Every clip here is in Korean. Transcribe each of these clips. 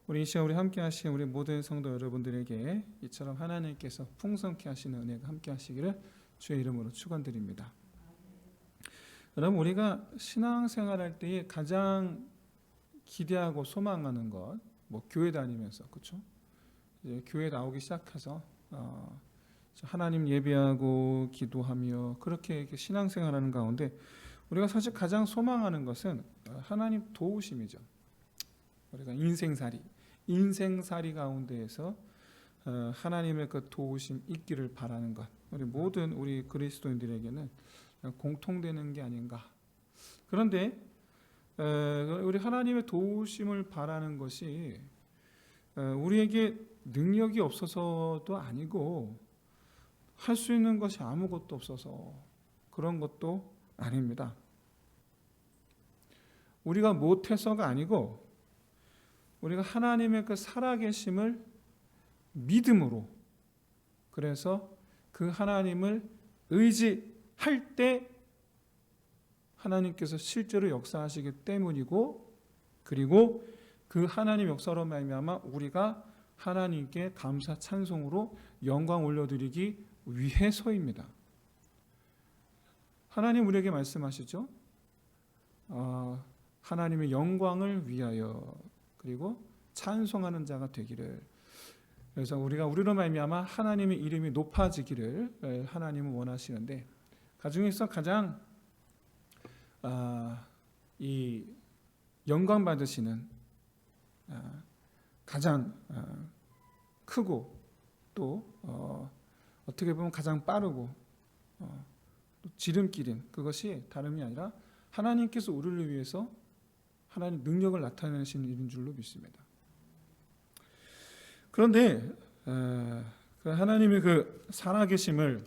우리 이 시간 우리 함께 하신 우리 모든 성도 여러분들에게 이처럼 하나님께서 풍성케 하시는 은혜가 함께 하시기를 주의 이름으로 축원드립니다. 여러분, 우리가 신앙생활할 때에 가장 기대하고 소망하는 것, 교회 다니면서, 그렇죠? 이제 교회 나오기 시작해서 하나님 예배하고 기도하며 그렇게 신앙생활하는 가운데 우리가 사실 가장 소망하는 것은 하나님 도우심이죠. 우리가 인생살이 가운데에서 하나님의 그 도우심 있기를 바라는 것, 우리 모든 우리 그리스도인들에게는 공통되는 게 아닌가. 그런데 우리 하나님의 도우심을 바라는 것이 우리에게 능력이 없어서도 아니고 할 수 있는 것이 아무것도 없어서 그런 것도 아닙니다. 우리가 못해서가 아니고 우리가 하나님의 그 살아계심을 믿음으로, 그래서 그 하나님을 의지할 때 하나님께서 실제로 역사하시기 때문이고, 그리고 그 하나님 역사로 말미암아 우리가 하나님께 감사 찬송으로 영광 올려드리기 위해서입니다. 하나님 우리에게 말씀하시죠. 하나님의 영광을 위하여 그리고 찬송하는 자가 되기를. 그래서 우리로 말미암아 하나님의 이름이 높아지기를 하나님은 원하시는데, 그중에서 가장 이 영광 받으시는 가장 크고 또 어떻게 보면 가장 빠르고 또 지름길인 그것이 다름이 아니라 하나님께서 우리를 위해서 하나님 능력을 나타내시는 일인 줄로 믿습니다. 그런데 그 하나님의 그 살아계심을,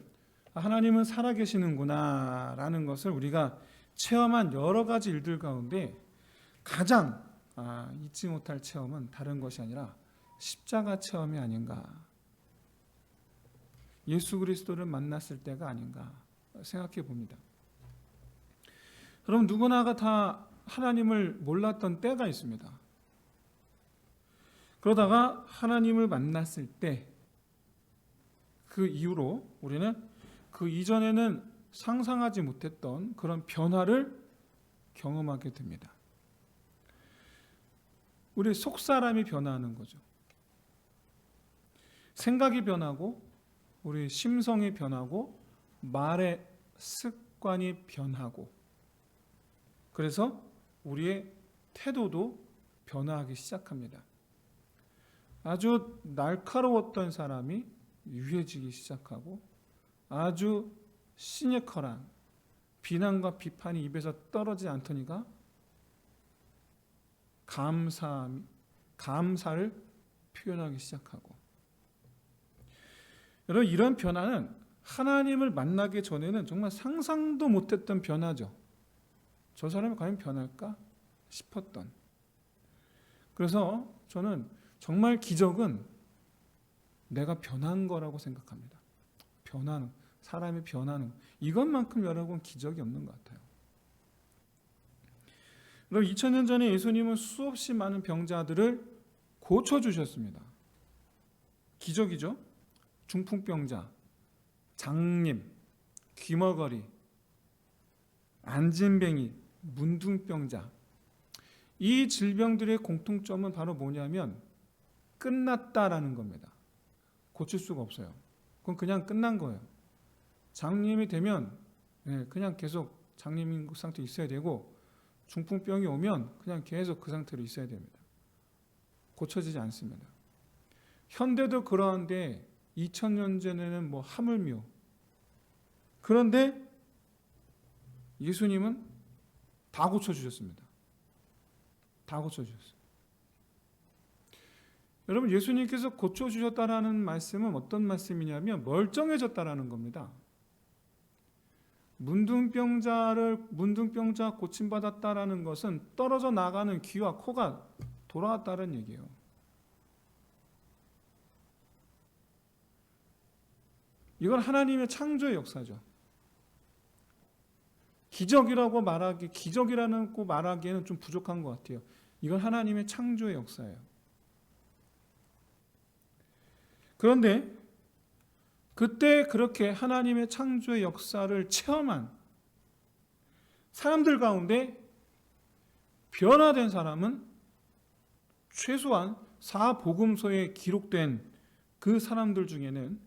하나님은 살아계시는구나 라는 것을 우리가 체험한 여러 가지 일들 가운데 가장 잊지 못할 체험은 다른 것이 아니라 십자가 체험이 아닌가, 예수 그리스도를 만났을 때가 아닌가 생각해 봅니다. 여러분, 누구나가 다 하나님을 몰랐던 때가 있습니다. 그러다가 하나님을 만났을 때 그 이후로 우리는 그 이전에는 상상하지 못했던 그런 변화를 경험하게 됩니다. 우리 속사람이 변화하는 거죠. 생각이 변하고 우리 심성이 변하고 말의 습관이 변하고, 그래서 우리의 태도도 변화하기 시작합니다. 아주 날카로웠던 사람이 유해지기 시작하고, 아주 시니컬한 비난과 비판이 입에서 떨어지지 않더니가 감사를 표현하기 시작하고. 여러분, 이런 변화는 하나님을 만나기 전에는 정말 상상도 못했던 변화죠. 저 사람이 과연 변할까 싶었던. 그래서 저는 정말 기적은 내가 변한 거라고 생각합니다. 사람이 변하는 이것만큼 여러분 기적이 없는 것 같아요. 여러분, 2000년 전에 예수님은 수없이 많은 병자들을 고쳐주셨습니다. 기적이죠. 중풍병자, 장님, 귀머거리, 안진뱅이, 문둥병자, 이 질병들의 공통점은 바로 뭐냐면 끝났다라는 겁니다. 고칠 수가 없어요. 그건 그냥 끝난 거예요. 장님이 되면 그냥 계속 장님인 상태에 있어야 되고, 중풍병이 오면 그냥 계속 그 상태로 있어야 됩니다. 고쳐지지 않습니다. 현대도 그러한데 2000년 전에는 하물며, 그런데 예수님은 다 고쳐주셨습니다. 다 고쳐주셨어요. 여러분, 예수님께서 고쳐주셨다라는 말씀은 어떤 말씀이냐면 멀쩡해졌다라는 겁니다. 문둥병자 고침받았다라는 것은 떨어져 나가는 귀와 코가 돌아왔다는 얘기예요. 이건 하나님의 창조의 역사죠. 기적이라고 말하기에는 좀 부족한 것 같아요. 이건 하나님의 창조의 역사예요. 그런데 그때 그렇게 하나님의 창조의 역사를 체험한 사람들 가운데 변화된 사람은 최소한 사복음서에 기록된 그 사람들 중에는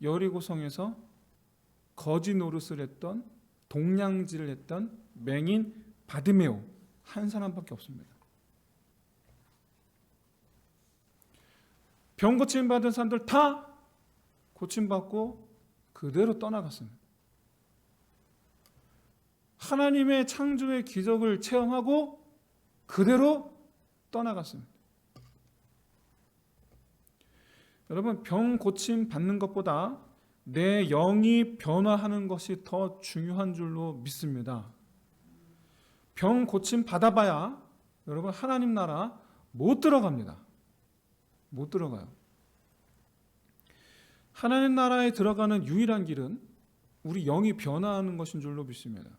여리고성에서 거지 노릇을 했던, 동냥질을 했던 맹인 바디메오 한 사람밖에 없습니다. 병 고침 받은 사람들 다 고침받고 그대로 떠나갔습니다. 하나님의 창조의 기적을 체험하고 그대로 떠나갔습니다. 여러분, 병 고침 받는 것보다 내 영이 변화하는 것이 더 중요한 줄로 믿습니다. 병 고침 받아봐야 여러분 하나님 나라 못 들어갑니다. 못 들어가요. 하나님 나라에 들어가는 유일한 길은 우리 영이 변화하는 것인 줄로 믿습니다.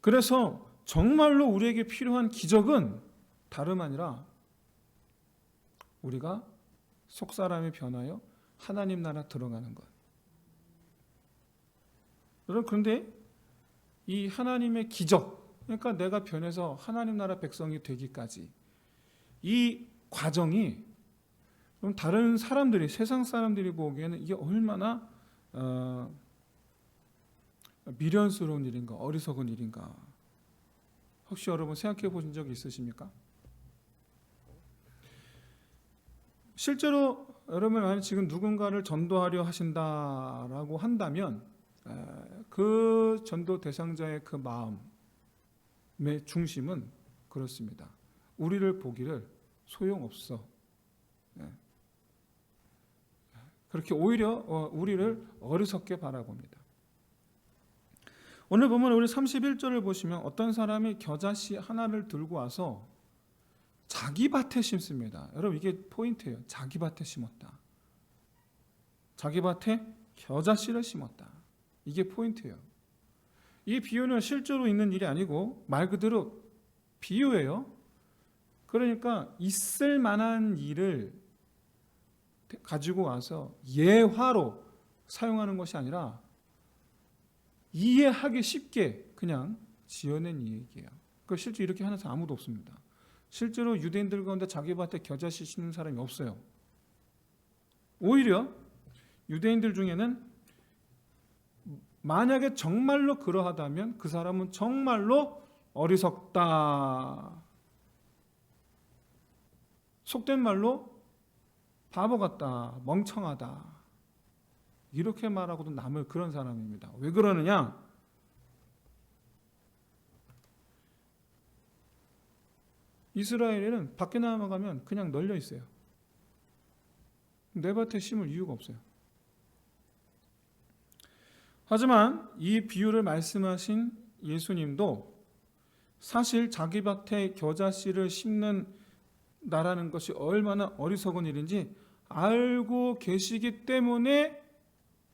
그래서 정말로 우리에게 필요한 기적은 다름 아니라 우리가 속사람이 변하여 하나님 나라 들어가는 것. 여러분, 그런데 이 하나님의 기적, 그러니까 내가 변해서 하나님 나라 백성이 되기까지 이 과정이 다른 사람들이, 세상 사람들이 보기에는 이게 얼마나 미련스러운 일인가, 어리석은 일인가. 혹시 여러분 생각해 보신 적 있으십니까? 실제로 여러분 만약 지금 누군가를 전도하려 하신다라고 한다면 그 전도 대상자의 그 마음의 중심은 그렇습니다. 우리를 보기를 소용없어. 그렇게 오히려 우리를 어리석게 바라봅니다. 오늘 보면 우리 31절을 보시면 어떤 사람이 겨자씨 하나를 들고 와서 자기 밭에 심습니다. 여러분, 이게 포인트예요. 자기 밭에 심었다. 자기 밭에 겨자씨를 심었다. 이게 포인트예요. 이 비유는 실제로 있는 일이 아니고 말 그대로 비유예요. 그러니까 있을 만한 일을 가지고 와서 예화로 사용하는 것이 아니라 이해하기 쉽게 그냥 지어낸 얘기예요. 실제 이렇게 하는 사람 아무도 없습니다. 실제로 유대인들 가운데 자기 밭에 겨자씨 심는 사람이 없어요. 오히려 유대인들 중에는 만약에 정말로 그러하다면 그 사람은 정말로 어리석다. 속된 말로 바보 같다, 멍청하다. 이렇게 말하고도 남을 그런 사람입니다. 왜 그러느냐? 이스라엘에는 밖에 나가면 그냥 널려 있어요. 내 밭에 심을 이유가 없어요. 하지만 이 비유를 말씀하신 예수님도 사실 자기 밭에 겨자씨를 심는다라는 것이 얼마나 어리석은 일인지 알고 계시기 때문에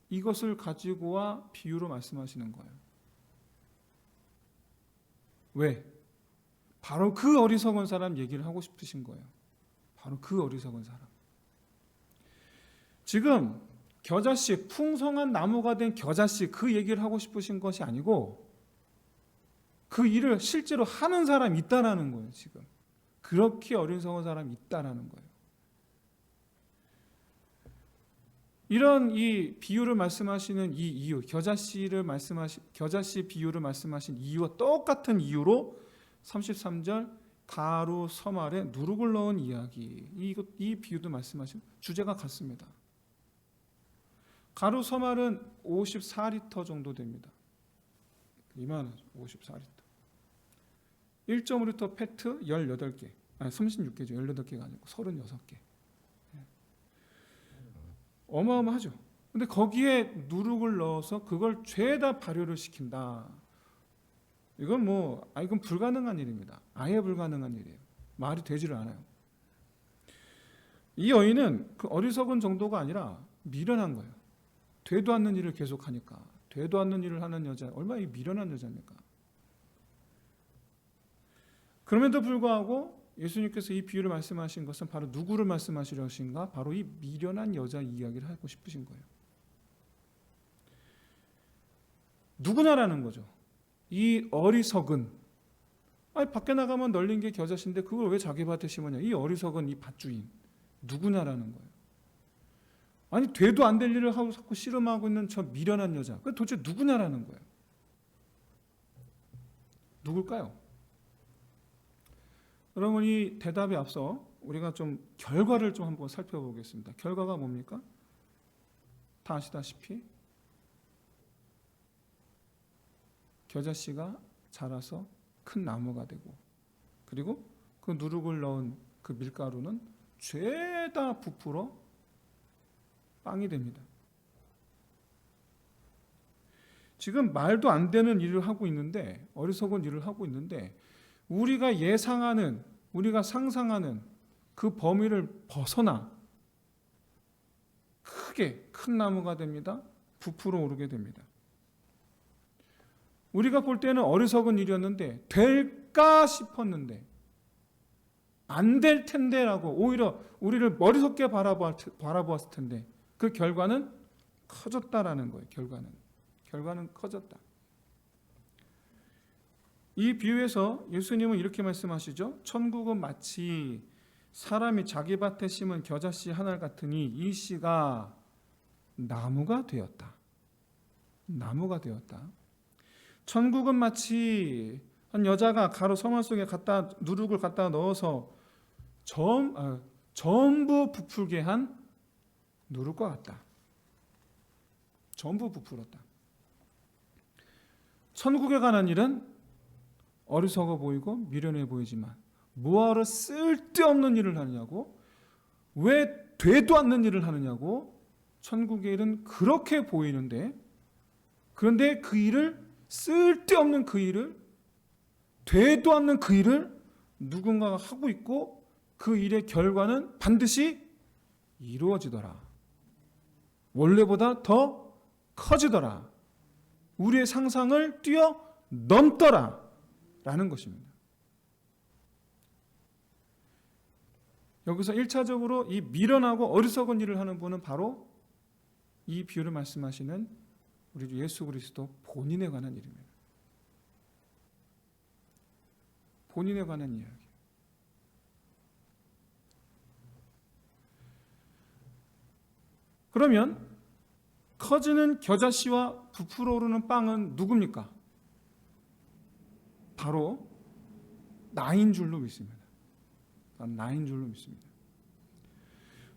이것을 가지고 와 비유로 말씀하시는 거예요. 왜? 바로 그 어리석은 사람 얘기를 하고 싶으신 거예요. 바로 그 어리석은 사람. 지금 겨자씨, 풍성한 나무가 된 겨자씨 그 얘기를 하고 싶으신 것이 아니고 그 일을 실제로 하는 사람이 있다라는 거예요. 지금 그렇게 어리석은 사람이 있다라는 거예요. 이런 이 비유를 말씀하시는 이 이유, 겨자씨 비유를 말씀하신 이유와 똑같은 이유로 33절 가루 서말에 누룩을 넣은 이야기, 이 비유도 말씀하신 주제가 같습니다. 가루 서말은 54리터 정도 됩니다. 이만하죠. 54리터. 1.5리터 페트 18개. 아니 36개죠. 18개가 아니고 36개. 어마어마하죠. 근데 거기에 누룩을 넣어서 그걸 죄다 발효를 시킨다. 이건 이건 불가능한 일입니다. 아예 불가능한 일이에요. 말이 되지를 않아요. 이 여인은 그 어리석은 정도가 아니라 미련한 거예요. 되도 않는 일을 계속하니까. 되도 않는 일을 하는 여자, 얼마나 미련한 여자입니까? 그럼에도 불구하고 예수님께서 이 비유를 말씀하신 것은 바로 누구를 말씀하시려 하신가? 바로 이 미련한 여자 이야기를 하고 싶으신 거예요. 누구냐라는 거죠. 이 어리석은, 아니 밖에 나가면 널린 게 겨자씨인데 그걸 왜 자기 밭에 심으냐. 이 어리석은 이 밭주인 누구냐라는 거예요. 아니 돼도 안 될 일을 하고 자꾸 씨름하고 있는 저 미련한 여자, 그 도대체 누구냐라는 거예요. 누굴까요? 여러분, 이 대답에 앞서 우리가 좀 결과를 좀 한번 살펴보겠습니다. 결과가 뭡니까? 다 아시다시피 겨자씨가 자라서 큰 나무가 되고, 그리고 그 누룩을 넣은 그 밀가루는 죄다 부풀어 빵이 됩니다. 지금 말도 안 되는 일을 하고 있는데, 어리석은 일을 하고 있는데, 우리가 예상하는, 우리가 상상하는 그 범위를 벗어나 크게 큰 나무가 됩니다. 부풀어 오르게 됩니다. 우리가 볼 때는 어리석은 일이었는데 될까 싶었는데 안 될 텐데라고 오히려 우리를 어리석게 바라보았을 텐데 그 결과는 커졌다라는 거예요. 결과는 커졌다. 이 비유에서 예수님은 이렇게 말씀하시죠. 천국은 마치 사람이 자기 밭에 심은 겨자씨 하나 같으니 이 씨가 나무가 되었다. 나무가 되었다. 천국은 마치 한 여자가 가로 서말 속에 누룩을 갖다 넣어서 전부 부풀게 한 누룩과 같다. 전부 부풀었다. 천국에 관한 일은 어리석어 보이고 미련해 보이지만 뭐하러 쓸데없는 일을 하느냐고, 왜 되도 않는 일을 하느냐고, 천국의 일은 그렇게 보이는데, 그런데 그 일을, 쓸데없는 그 일을, 되도 않는 그 일을 누군가가 하고 있고 그 일의 결과는 반드시 이루어지더라. 원래보다 더 커지더라. 우리의 상상을 뛰어넘더라 라는 것입니다. 여기서 1차적으로 이 미련하고 어리석은 일을 하는 분은 바로 이 비유를 말씀하시는 우리 주 예수 그리스도 본인에 관한 일입니다. 본인에 관한 이야기. 그러면 커지는 겨자씨와 부풀어 오르는 빵은 누굽니까? 바로 나인 줄로 믿습니다. 나인 줄로 믿습니다.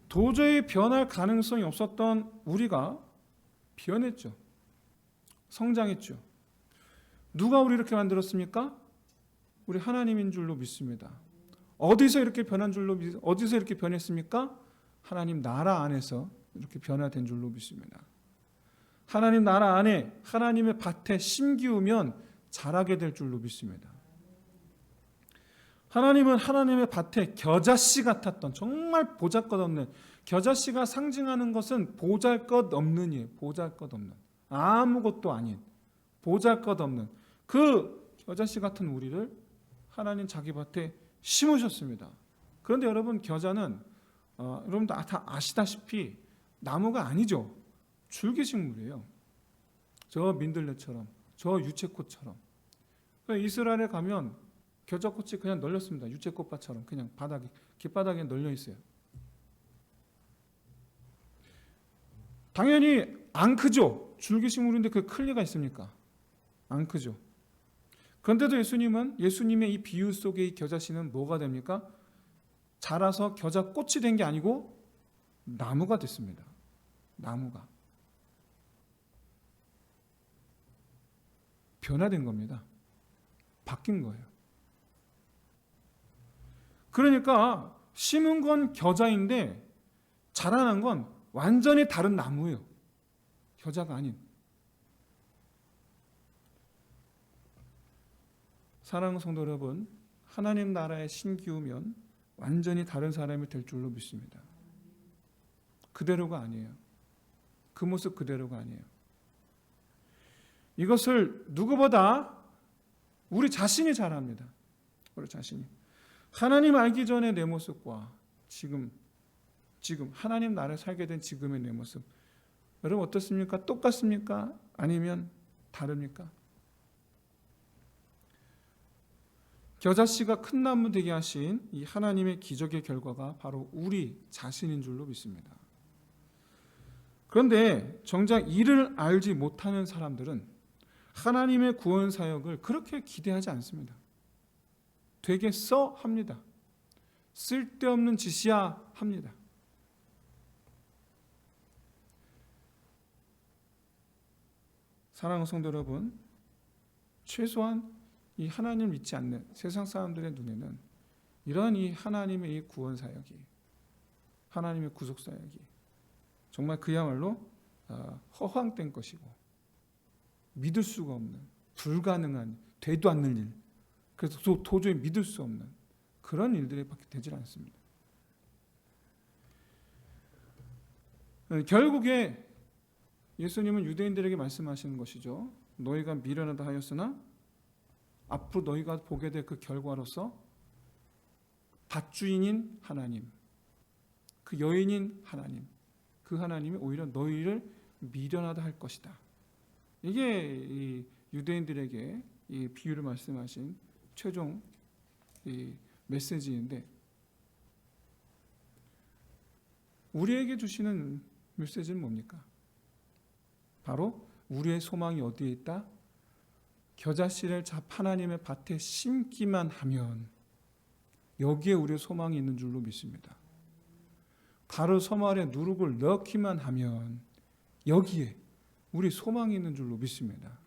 도저히 변할 가능성이 없었던 우리가 변했죠. 성장했죠. 누가 우리 이렇게 만들었습니까? 우리 하나님인 줄로 믿습니다. 어디서 이렇게 변했습니까? 하나님 나라 안에서 이렇게 변화된 줄로 믿습니다. 하나님 나라 안에 하나님의 밭에 심기우면 자라게 될 줄로 믿습니다. 하나님은 하나님의 밭에 겨자씨 같았던, 정말 보잘것없는, 겨자씨가 상징하는 것은 보잘것없는 일, 보잘것없는, 아무것도 아닌 보잘것없는 그 겨자씨 같은 우리를 하나님 자기 밭에 심으셨습니다. 그런데 여러분, 겨자는 여러분도 다 아시다시피 나무가 아니죠. 줄기식물이에요. 저 민들레처럼, 저 유채꽃처럼. 이스라엘에 가면 겨자꽃이 그냥 널렸습니다. 유채꽃밭처럼 그냥 길바닥에 널려 있어요. 당연히 안 크죠. 줄기식물인데 그 클 리가 있습니까? 안 크죠. 그런데도 예수님의 이 비유 속의 이 겨자씨는 뭐가 됩니까? 자라서 겨자꽃이 된 게 아니고 나무가 됐습니다. 나무가 변화된 겁니다. 바뀐 거예요. 그러니까 심은 건 겨자인데 자라난 건 완전히 다른 나무예요. 겨자가 아닌. 사랑하는 성도 여러분, 하나님 나라에 심기우면 완전히 다른 사람이 될 줄로 믿습니다. 그대로가 아니에요. 그 모습 그대로가 아니에요. 이것을 누구보다 우리 자신이 잘 압니다. 우리 자신이. 하나님 알기 전에 내 모습과 지금 하나님 나라에 살게 된 지금의 내 모습, 여러분 어떻습니까? 똑같습니까? 아니면 다릅니까? 겨자씨가 큰 나무 되게 하신 이 하나님의 기적의 결과가 바로 우리 자신인 줄로 믿습니다. 그런데 정작 이를 알지 못하는 사람들은 하나님의 구원 사역을 그렇게 기대하지 않습니다. 되겠어? 합니다. 쓸데없는 짓이야? 합니다. 사랑하는 성도 여러분, 최소한 이 하나님을 믿지 않는 세상 사람들의 눈에는 이런 이 하나님의 이 구원 사역이, 하나님의 구속 사역이 정말 그야말로 허황된 것이고 믿을 수가 없는, 불가능한, 되도 않는 일, 그래서 도저히 믿을 수 없는 그런 일들이 밖에 되질 않습니다. 결국에 예수님은 유대인들에게 말씀하시는 것이죠. 너희가 미련하다 하였으나 앞으로 너희가 보게 될 그 결과로서 밭주인인 하나님, 그 여인인 하나님, 그 하나님이 오히려 너희를 미련하다 할 것이다. 이게 이 유대인들에게 이 비유를 말씀하신 최종 이 메시지인데, 우리에게 주시는 메시지는 뭡니까? 바로 우리의 소망이 어디에 있다? 겨자씨를 하나님의 밭에 심기만 하면 여기에 우리의 소망이 있는 줄로 믿습니다. 가루 서말에 누룩을 넣기만 하면 여기에 우리 소망이 있는 줄로 믿습니다.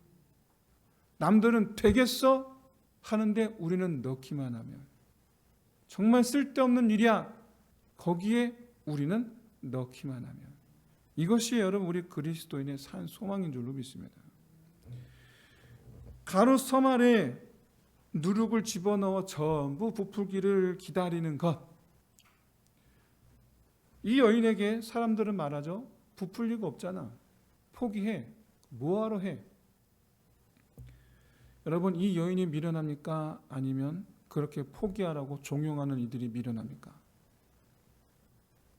남들은 되겠어? 하는데 우리는 넣기만 하면, 정말 쓸데없는 일이야, 거기에 우리는 넣기만 하면, 이것이 여러분 우리 그리스도인의 산 소망인 줄로 믿습니다. 가루 서말에 누룩을 집어넣어 전부 부풀기를 기다리는 것, 이 여인에게 사람들은 말하죠. 부풀 리가 없잖아, 포기해, 뭐하러 해? 여러분, 이 여인이 미련합니까? 아니면 그렇게 포기하라고 종용하는 이들이 미련합니까?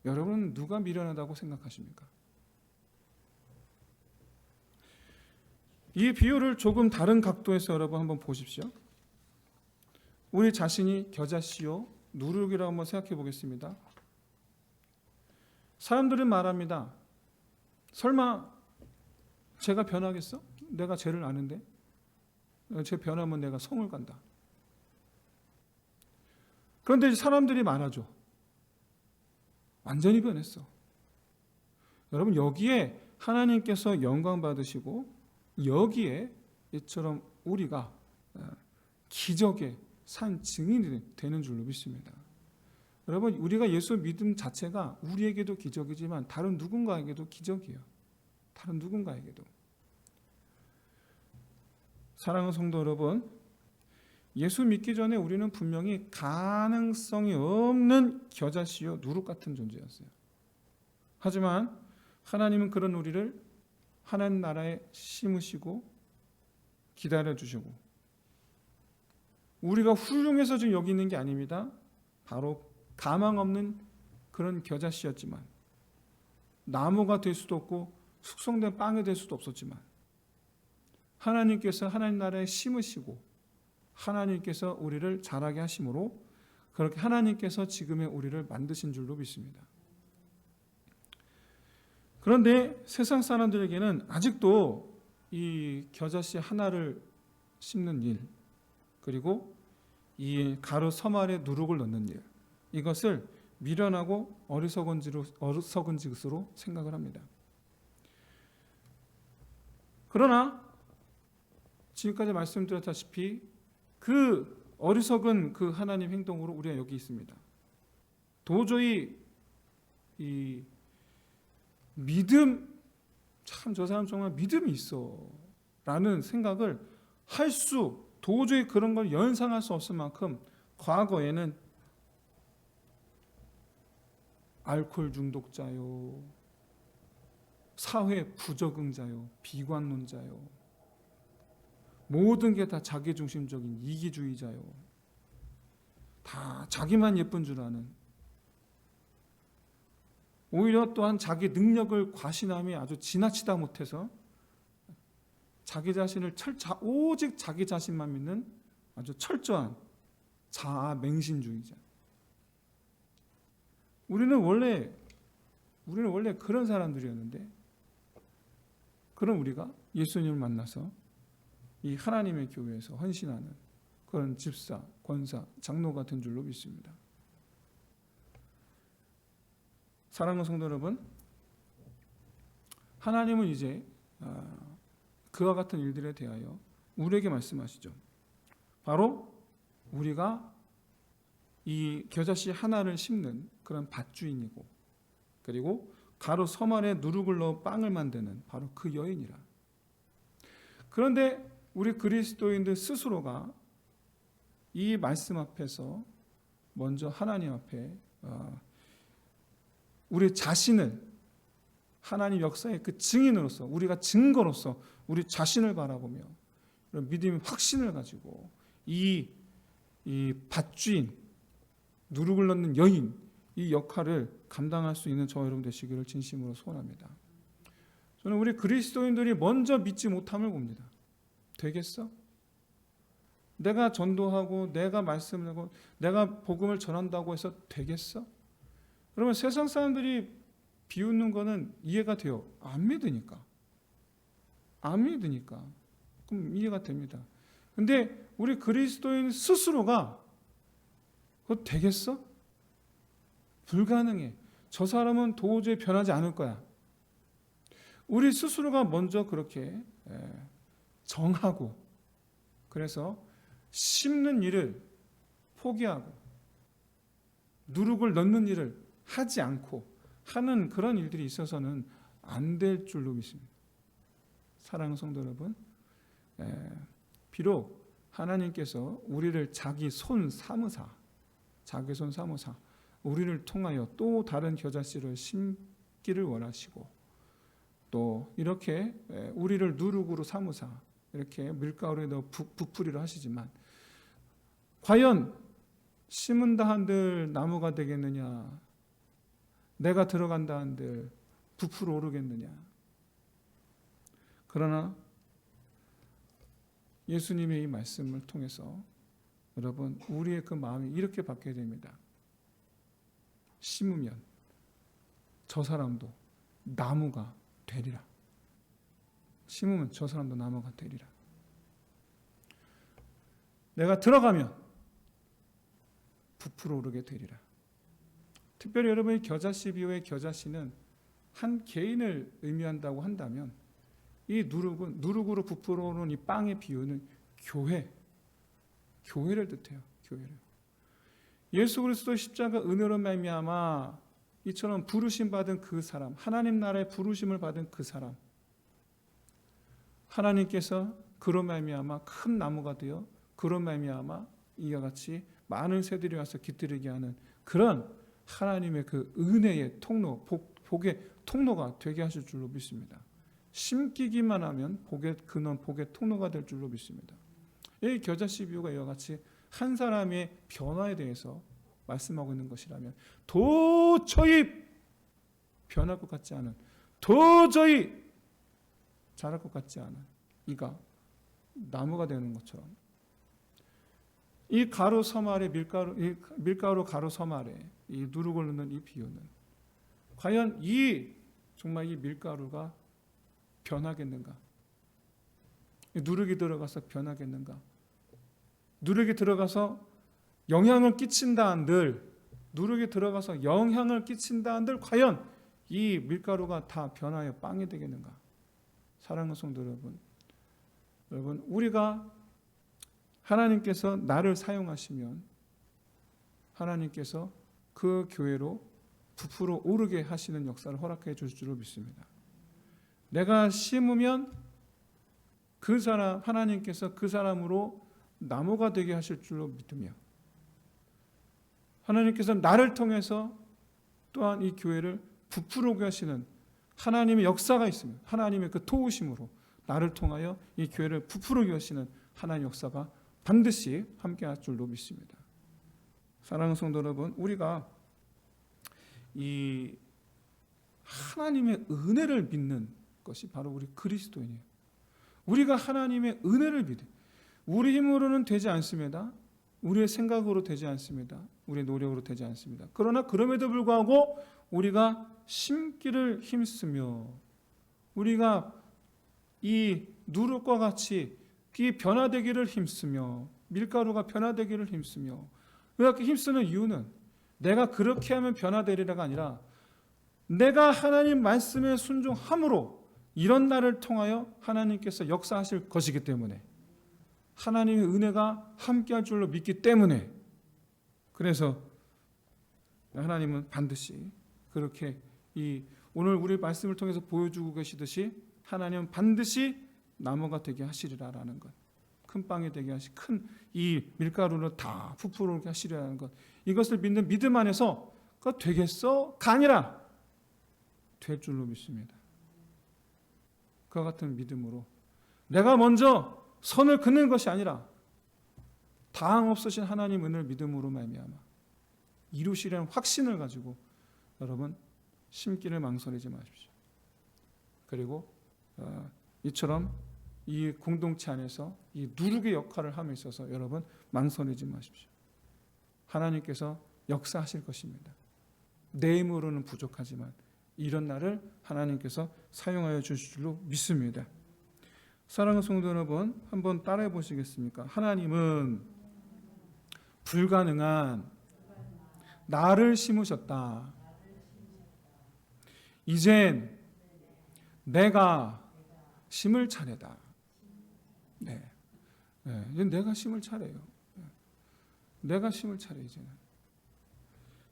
여러분, 누가 미련하다고 생각하십니까? 이 비유를 조금 다른 각도에서 여러분 한번 보십시오. 우리 자신이 겨자씨요, 누룩이라고 한번 생각해 보겠습니다. 사람들은 말합니다. 설마 제가 변하겠어? 내가 죄를 아는데? 제 변하면 내가 성을 간다. 그런데 사람들이 말하죠. 완전히 변했어. 여러분, 여기에 하나님께서 영광 받으시고 여기에 이처럼 우리가 기적의 산 증인이 되는 줄로 믿습니다. 여러분, 우리가 예수 믿음 자체가 우리에게도 기적이지만 다른 누군가에게도 기적이에요. 다른 누군가에게도. 사랑하는 성도 여러분, 예수 믿기 전에 우리는 분명히 가능성이 없는 겨자씨요, 누룩 같은 존재였어요. 하지만 하나님은 그런 우리를 하나님 나라에 심으시고 기다려주시고, 우리가 훌륭해서 지금 여기 있는 게 아닙니다. 바로 가망 없는 그런 겨자씨였지만, 나무가 될 수도 없고 숙성된 빵이 될 수도 없었지만, 하나님께서 하나님 나라에 심으시고 하나님께서 우리를 자라게 하심으로 그렇게 하나님께서 지금의 우리를 만드신 줄로 믿습니다. 그런데 세상 사람들에게는 아직도 이 겨자씨 하나를 심는 일, 그리고 이 가루 서말에 누룩을 넣는 일, 이것을 미련하고 어리석은 짓으로 생각을 합니다. 그러나 지금까지 말씀드렸다시피 그 어리석은 그 하나님 행동으로 우리가 여기 있습니다. 도저히 이 믿음, 참 저 사람 정말 믿음이 있어 라는 생각을 도저히 그런 걸 연상할 수 없을 만큼 과거에는 알코올 중독자요, 사회 부적응자요, 비관론자요, 모든 게 다 자기중심적인 이기주의자요, 다 자기만 예쁜 줄 아는, 오히려 또한 자기 능력을 과신함이 아주 지나치다 못해서 자기 자신을 오직 자기 자신만 믿는 아주 철저한 자아 맹신주의자. 우리는 원래 그런 사람들이었는데, 그런 우리가 예수님을 만나서 이 하나님의 교회에서 헌신하는 그런 집사, 권사, 장로 같은 줄로 믿습니다. 사랑하는 성도 여러분, 하나님은 이제 그와 같은 일들에 대하여 우리에게 말씀하시죠. 바로 우리가 이 겨자씨 하나를 심는 그런 밭주인이고, 그리고 가로 섬 안에 누룩을 넣어 빵을 만드는 바로 그 여인이라. 그런데 우리 그리스도인들 스스로가 이 말씀 앞에서 먼저 하나님 앞에 우리 자신을 하나님 역사의 그 증인으로서, 우리가 증거로서 우리 자신을 바라보며 믿음의 확신을 가지고 이 밭주인, 누룩을 넣는 여인, 이 역할을 감당할 수 있는 저와 여러분 되시기를 진심으로 소원합니다. 저는 우리 그리스도인들이 먼저 믿지 못함을 봅니다. 되겠어? 내가 전도하고 내가 말씀을 하고 내가 복음을 전한다고 해서 되겠어? 그러면 세상 사람들이 비웃는 거는 이해가 돼요. 안 믿으니까. 그럼 이해가 됩니다. 근데 우리 그리스도인 스스로가 그거 되겠어? 불가능해. 저 사람은 도저히 변하지 않을 거야. 우리 스스로가 먼저 그렇게 정하고, 그래서 심는 일을 포기하고 누룩을 넣는 일을 하지 않고 하는 그런 일들이 있어서는 안 될 줄로 믿습니다. 사랑하는 성도 여러분, 비록 하나님께서 우리를 자기 손 사무사 우리를 통하여 또 다른 겨자씨를 심기를 원하시고, 또 이렇게 우리를 누룩으로 삼으사 이렇게 밀가루에 넣어 부풀이를 하시지만, 과연 심은다 한들 나무가 되겠느냐, 내가 들어간다 한들 부풀어 오르겠느냐. 그러나 예수님의 이 말씀을 통해서 여러분, 우리의 그 마음이 이렇게 바뀌어야 됩니다. 심으면 저 사람도 나무가 되리라. 심으면 저 사람도 나무가 되리라. 내가 들어가면 부풀어 오르게 되리라. 특별히 여러분이 겨자씨 비유의 겨자씨는 한 개인을 의미한다고 한다면, 이 누룩으로 부풀어 오르는 이 빵의 비유는 교회를 뜻해요. 교회를. 예수 그리스도 십자가 은혜로 말미암아 이처럼 부르심 받은 그 사람, 하나님 나라의 부르심을 받은 그 사람, 하나님께서 그로 말미암아 큰 나무가 되어 그로 말미암아 이와 같이 많은 새들이 와서 깃들이게 하는 그런 하나님의 그 은혜의 통로, 복의 통로가 되게 하실 줄로 믿습니다. 심기기만 하면 복의 근원, 복의 통로가 될 줄로 믿습니다. 이 겨자씨 비유가 이와 같이 한 사람의 변화에 대해서 말씀하고 있는 것이라면, 도저히 변할 것 같지 않은, 도저히 자랄 것 같지 않은 이가 나무가 되는 것처럼, 이 가루 섬 아래 밀가루 가루 섬 아래 이 누룩을 넣는 이 비유는 과연 정말 이 밀가루가 변하겠는가? 누룩이 들어가서 변하겠는가? 누룩이 들어가서 영향을 끼친다 한들, 과연 이 밀가루가 다 변하여 빵이 되겠는가? 사랑하는 성도 여러분, 우리가 하나님께서 나를 사용하시면 하나님께서 그 교회로 부풀어 오르게 하시는 역사를 허락해 주실 줄로 믿습니다. 내가 심으면 그 사람, 하나님께서 그 사람으로 나무가 되게 하실 줄로 믿으며, 하나님께서 나를 통해서 또한 이 교회를 부풀어 오게 하시는 하나님의 역사가 있으면, 하나님의 그 도우심으로 나를 통하여 이 교회를 부풀어 오게 하시는 하나님의 역사가 반드시 함께할 줄로 믿습니다. 사랑하는 성도 여러분, 우리가 이 하나님의 은혜를 믿는 것이 바로 우리 그리스도인이에요. 우리가 하나님의 은혜를 믿어요. 우리 힘으로는 되지 않습니다. 우리의 생각으로 되지 않습니다. 우리의 노력으로 되지 않습니다. 그러나 그럼에도 불구하고 우리가 심기를 힘쓰며 우리가 이 누룩과 같이 이 변화되기를 힘쓰며 밀가루가 변화되기를 힘쓰며 그렇게 힘쓰는 이유는 내가 그렇게 하면 변화되리라가 아니라 내가 하나님 말씀에 순종함으로 이런 날을 통하여 하나님께서 역사하실 것이기 때문에 하나님의 은혜가 함께할 줄로 믿기 때문에 그래서 하나님은 반드시 그렇게 오늘 우리 말씀을 통해서 보여주고 계시듯이 하나님은 반드시 나무가 되게 하시리라라는 것, 큰 빵이 되게 하시, 큰 이 밀가루를 다 부풀게 하시리라는 것, 이것을 믿는 믿음 안에서 그거 되겠어?가 아니라 될 줄로 믿습니다. 그와 같은 믿음으로 내가 먼저 선을 긋는 것이 아니라 다항 없으신 하나님 은혜를 믿음으로 말미암아 이루시려는 확신을 가지고 여러분 심기를 망설이지 마십시오. 그리고 이처럼 이 공동체 안에서 이 누룩의 역할을 함에 있어서 여러분 망설이지 마십시오. 하나님께서 역사하실 것입니다. 내 힘으로는 부족하지만 이런 날을 하나님께서 사용하여 주실 줄로 믿습니다. 사랑하는 성도 여러분, 한번 따라해 보시겠습니까? 하나님은 불가능한 나를 심으셨다. 이젠 내가 심을 차례다. 네. 이제 내가 심을 차례예요. 내가 심을 차례 이제는.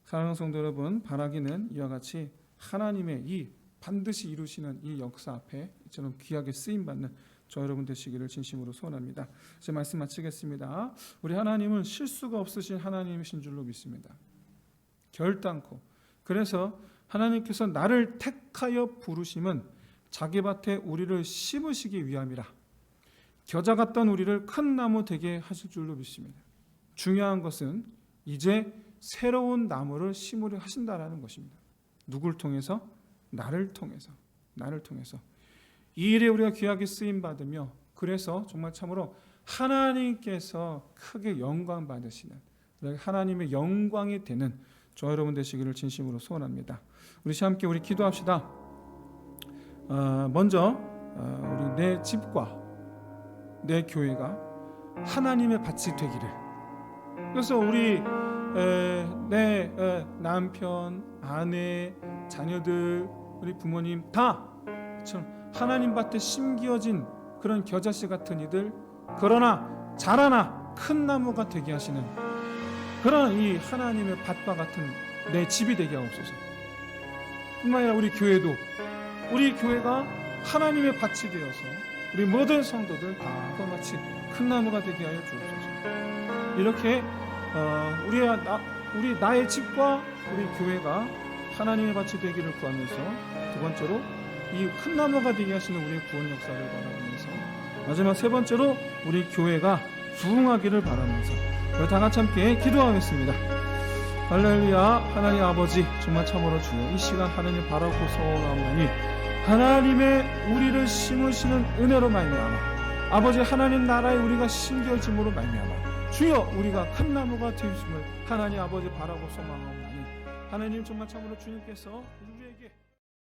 사랑하는 성도 여러분, 바라기는 이와 같이 하나님의 이 반드시 이루시는 이 역사 앞에 이처럼 귀하게 쓰임 받는 저 여러분 되시기를 진심으로 소원합니다. 제 말씀 마치겠습니다. 우리 하나님은 실수가 없으신 하나님이신 줄로 믿습니다. 결단코. 그래서 하나님께서 나를 택하여 부르심은 자기 밭에 우리를 심으시기 위함이라. 겨자 같던 우리를 큰 나무 되게 하실 줄로 믿습니다. 중요한 것은 이제 새로운 나무를 심으려 하신다라는 것입니다. 누굴 통해서? 나를 통해서. 나를 통해서. 이 일에 우리가 귀하게 쓰임 받으며 그래서 정말 참으로 하나님께서 크게 영광 받으시는 하나님의 영광이 되는 저 여러분 되시기를 진심으로 소원합니다. 우리 함께 우리 기도합시다. 먼저 우리 내 집과 내 교회가 하나님의 밭이 되기를. 그래서 우리 내 남편, 아내, 자녀들, 우리 부모님 다 하나님 밭에 심기어진 그런 겨자씨 같은 이들, 그러나 자라나 큰 나무가 되게 하시는 그런 이 하나님의 밭과 같은 내 집이 되게 하옵소서. 뿐만 아니라 우리 교회도 우리 교회가 하나님의 밭이 되어서 우리 모든 성도들 다 그같이 큰 나무가 되게 하여 주옵소서. 이렇게 우리 나의 집과 우리 교회가 하나님의 밭이 되기를 구하면서 두 번째로 이 큰 나무가 되게 하시는 우리의 구원 역사를 바라보면서 마지막 세 번째로 우리 교회가 부흥하기를 바라면서 우리 다 같이 함께 기도하겠습니다. 할렐루야. 하나님 아버지, 정말 참으로 주여 이 시간 하나님 바라고 소원하오니 하나님의 우리를 심으시는 은혜로 말미암아 아버지 하나님 나라에 우리가 심겨짐으로 말미암아 주여 우리가 큰 나무가 되심을 하나님 아버지 바라고 소망하오니 하나님 정말 참으로 주님께서